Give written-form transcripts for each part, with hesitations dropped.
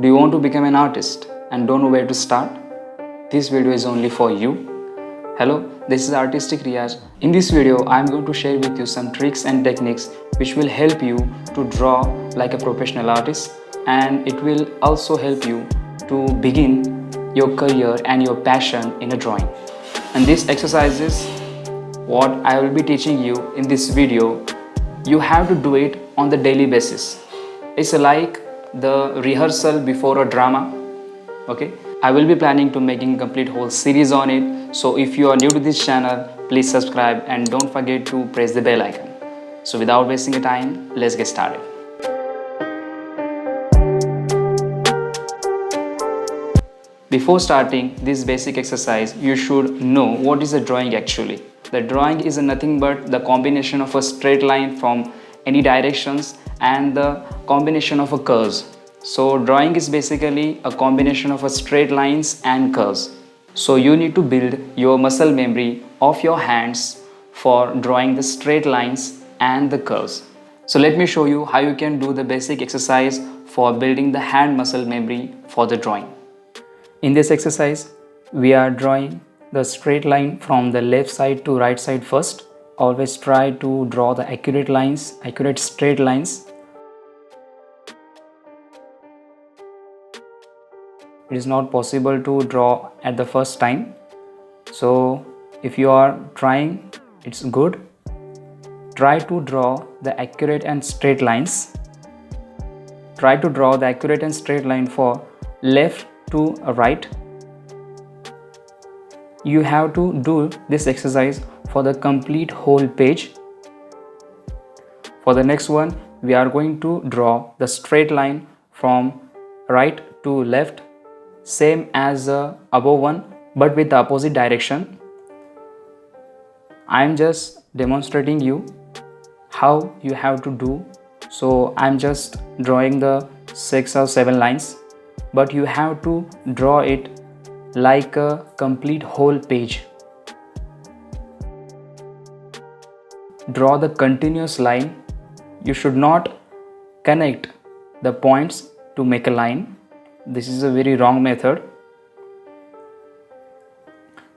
Do you want to become an artist and don't know where to start? This video is only for you. Hello, this is Artistic RIYAJ. In this video, I am going to share with you some tricks and techniques which will help you to draw like a professional artist, and it will also help you to begin your career and your passion in a drawing. And these exercises, what I will be teaching you in this video, you have to do it on the daily basis. It's like the rehearsal before a drama. Okay, I will be planning to making a complete whole series on it. So if you are new to this channel, please subscribe and don't forget to press the bell icon. So without wasting your time, let's get started. Before starting this basic exercise, you should know what is a drawing actually. The drawing is nothing but the combination of a straight line from any directions and the combination of a curves. So drawing is basically a combination of a straight lines and curves. So you need to build your muscle memory of your hands for drawing the straight lines and the curves. So let me show you how you can do the basic exercise for building the hand muscle memory for the drawing. In this exercise, we are drawing the straight line from the left side to right side first. Always try to draw the accurate lines, accurate straight lines. It is not possible to draw at the first time. So if you are trying, it's good. Try to draw the accurate and straight lines. Try to draw the accurate and straight line for left to right. You have to do this exercise for the complete whole page. For the next one, we are going to draw the straight line from right to left, same as the above one, but with the opposite direction. I am just demonstrating you how you have to do. So I am just drawing the 6 or 7 lines, but you have to draw it like a complete whole page. Draw the continuous line. You should not connect the points to make a line. This is a very wrong method.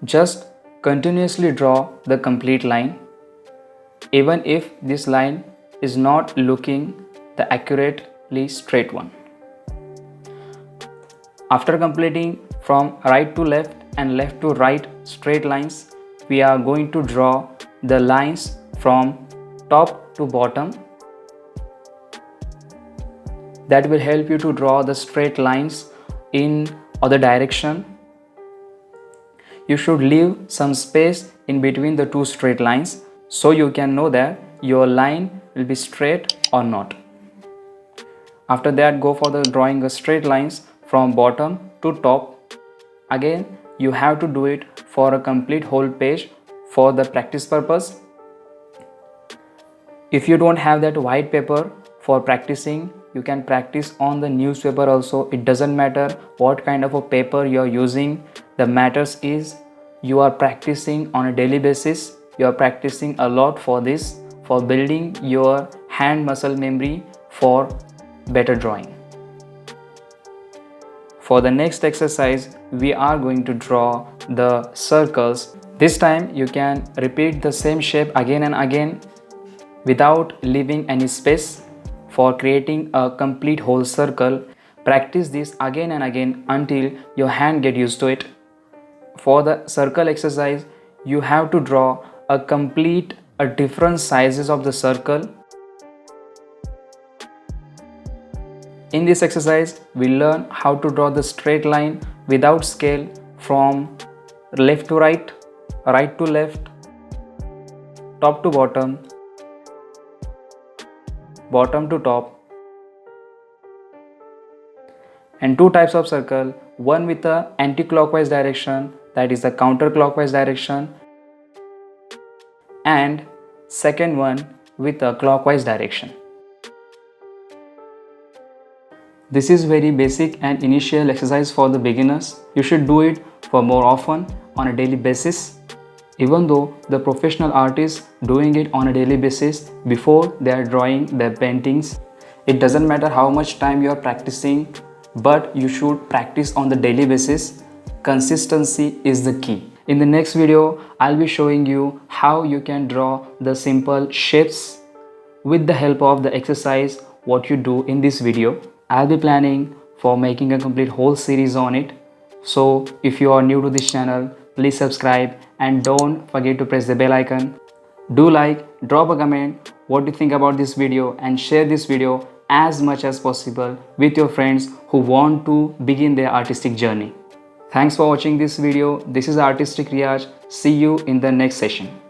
Just continuously draw the complete line, even if this line is not looking the accurately straight one. After completing from right to left and left to right straight lines, we are going to draw the lines from top to bottom. That will help you to draw the straight lines in other direction. You should leave some space in between the two straight lines so you can know that your line will be straight or not. After that, go for the drawing the straight lines from bottom to top. Again, you have to do it for a complete whole page for the practice purpose. If you don't have that white paper for practicing, you can practice on the newspaper also. It doesn't matter what kind of a paper you are using. The matters is you are practicing on a daily basis. You are practicing a lot for this, for building your hand muscle memory for better drawing. For the next exercise, we are going to draw the circles. This time you can repeat the same shape again and again without leaving any space for creating a complete whole circle. Practice this again and again until your hand get used to it. For the circle exercise, you have to draw a different sizes of the circle. In this exercise, we learn how to draw the straight line without scale from left to right, right to left, top to bottom, bottom to top, and two types of circle, one with the anti-clockwise direction, that is the counterclockwise direction, and second one with a clockwise direction. This is very basic and initial exercise for the beginners. You should do it for more often on a daily basis. Even though the professional artists doing it on a daily basis before they are drawing their paintings, it doesn't matter how much time you are practicing, but you should practice on the daily basis. Consistency is the key. In the next video, I'll be showing you how you can draw the simple shapes with the help of the exercise what you do in this video. I'll be planning for making a complete whole series on it. So if you are new to this channel, please subscribe and don't forget to press the bell icon. Do like, drop a comment what you think about this video, and share this video as much as possible with your friends who want to begin their artistic journey. Thanks for watching this video. This is Artistic Riyaj. See you in the next session.